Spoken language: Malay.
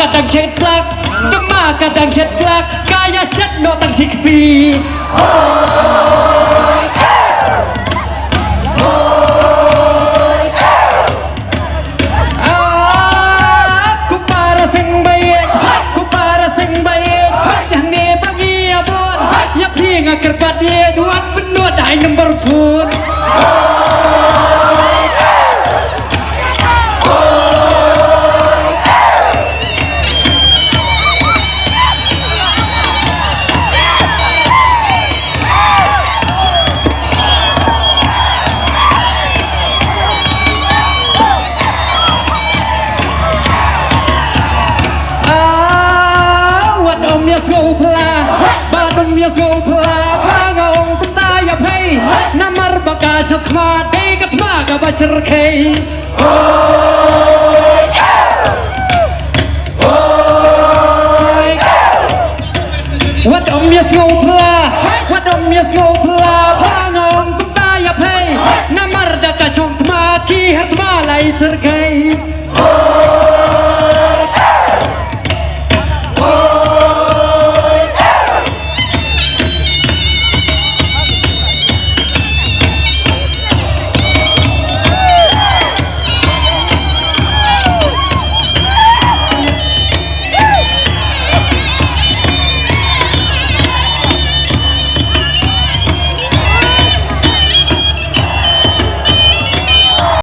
kadang cetlak, demam kadang cetlak, kaya set no tang hikpi. Aku para sing baik, yang ni bagi abon, ya pinga kerbat dia duan benut hai number phone. Namar baka sakma dekat maga bacerkai. Wat om yes ngopla, pangong kutaya pay. Namar daka chong tma ki hat malai cerkai.